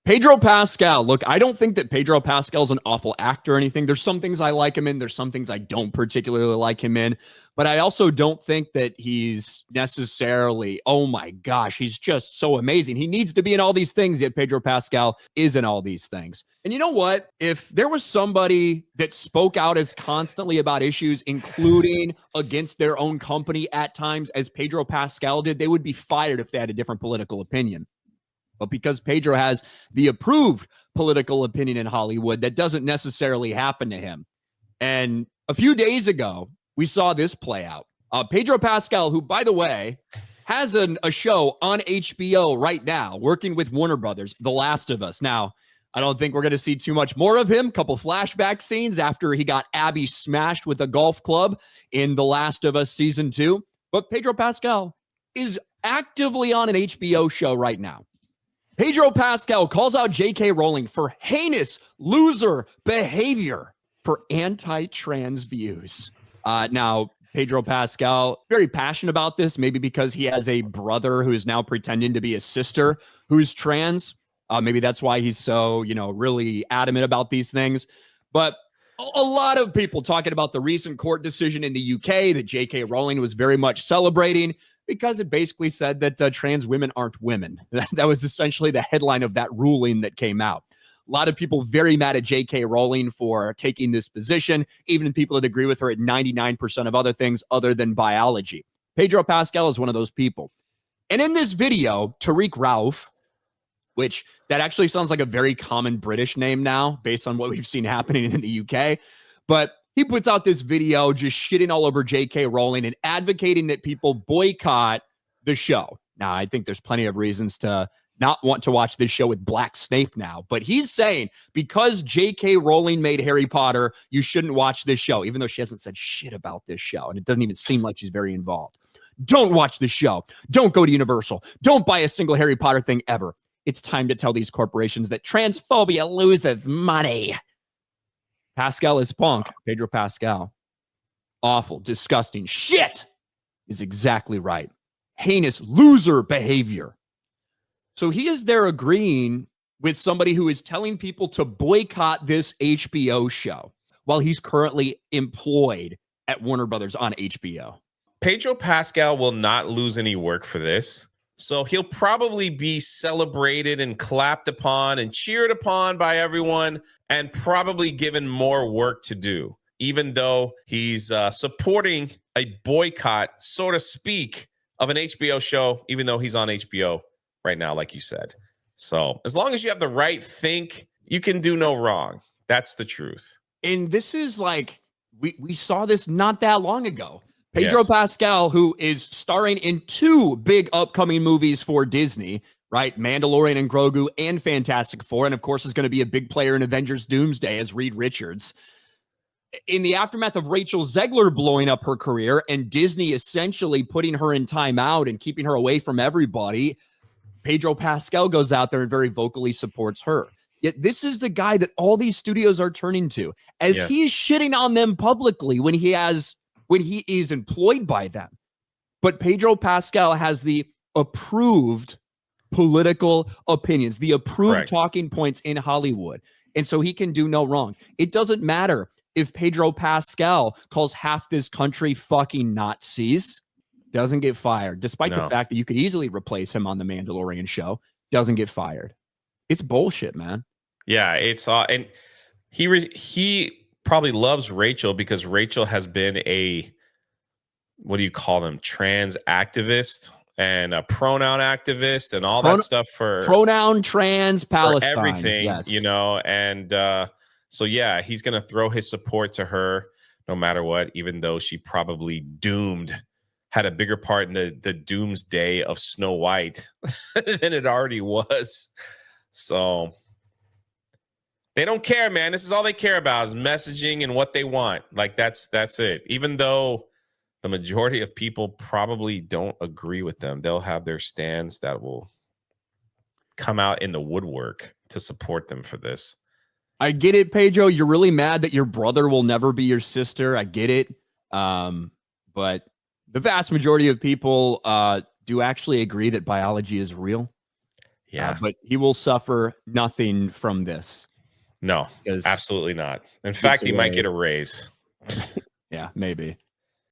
Pedro Pascal. Look, I don't think that Pedro Pascal's an awful actor or anything. There's some things I like him in. There's some things I don't particularly like him in. But I also don't think that he's necessarily, oh my gosh, he's just so amazing. He needs to be in all these things, yet Pedro Pascal is in all these things. And you know what? If there was somebody that spoke out as constantly about issues, including against their own company at times, as Pedro Pascal did, they would be fired if they had a different political opinion. But because Pedro has the approved political opinion in Hollywood, that doesn't necessarily happen to him. And a few days ago, we saw this play out. Pedro Pascal, who, by the way, has a show on HBO right now, working with Warner Brothers, The Last of Us. Now, I don't think we're going to see too much more of him. Couple flashback scenes after he got Abby smashed with a golf club in The Last of Us Season 2. But Pedro Pascal is actively on an HBO show right now. Pedro Pascal calls out J.K. Rowling for heinous loser behavior for anti-trans views. Now, Pedro Pascal, very passionate about this, maybe because he has a brother who is now pretending to be a sister who's trans. Maybe that's why he's so, really adamant about these things. But a lot of people talking about the recent court decision in the UK that J.K. Rowling was very much celebrating because it basically said that trans women aren't women. That was essentially the headline of that ruling that came out. A lot of people very mad at J.K. Rowling for taking this position, even people that agree with her at 99% of other things other than biology. Pedro Pascal is one of those people. And in this video, Tariq Rauf, which that actually sounds like a very common British name now, based on what we've seen happening in the UK. But he puts out this video just shitting all over J.K. Rowling and advocating that people boycott the show. Now, I think there's plenty of reasons to not want to watch this show with Black Snape now. But he's saying because J.K. Rowling made Harry Potter, you shouldn't watch this show, even though she hasn't said shit about this show. And it doesn't even seem like she's very involved. Don't watch this show. Don't go to Universal. Don't buy a single Harry Potter thing ever. It's time to tell these corporations that transphobia loses money. Pascal is punk. Pedro Pascal. Awful, disgusting shit is exactly right. Heinous loser behavior. So he is there agreeing with somebody who is telling people to boycott this HBO show while he's currently employed at Warner Brothers on HBO. Pedro Pascal will not lose any work for this. So he'll probably be celebrated and clapped upon and cheered upon by everyone and probably given more work to do, even though he's supporting a boycott, so to speak, of an HBO show, even though he's on HBO right now, like you said. So as long as you have the right think, you can do no wrong. That's the truth. And this is like, we saw this not that long ago. Pedro Pascal, who is starring in 2 big upcoming movies for Disney, right? Mandalorian and Grogu and Fantastic Four. And of course is going to be a big player in Avengers Doomsday as Reed Richards. In the aftermath of Rachel Zegler blowing up her career and Disney essentially putting her in timeout and keeping her away from everybody, Pedro Pascal goes out there and very vocally supports her. Yet this is the guy that all these studios are turning to as he's shitting on them publicly when he is employed by them. But Pedro Pascal has the approved political opinions, the approved talking points in Hollywood. And so he can do no wrong. It doesn't matter if Pedro Pascal calls half this country fucking Nazis. Doesn't get fired, despite the fact that you could easily replace him on the Mandalorian show. Doesn't get fired. It's bullshit, man. Yeah, it's and he probably loves Rachel because Rachel has been a, what do you call them, trans activist and a pronoun activist and all that stuff for pronoun, trans, Palestine, for everything, and so yeah, he's gonna throw his support to her no matter what, even though she probably had a bigger part in the doomsday of Snow White than it already was. So they don't care, man. This is all they care about is messaging and what they want. Like that's it. Even though the majority of people probably don't agree with them, they'll have their stands that will come out in the woodwork to support them for this. I get it, Pedro. You're really mad that your brother will never be your sister. I get it. But the vast majority of people do actually agree that biology is real. Yeah. But he will suffer nothing from this. No, Because absolutely not. In fact, he might get a raise. Yeah, maybe.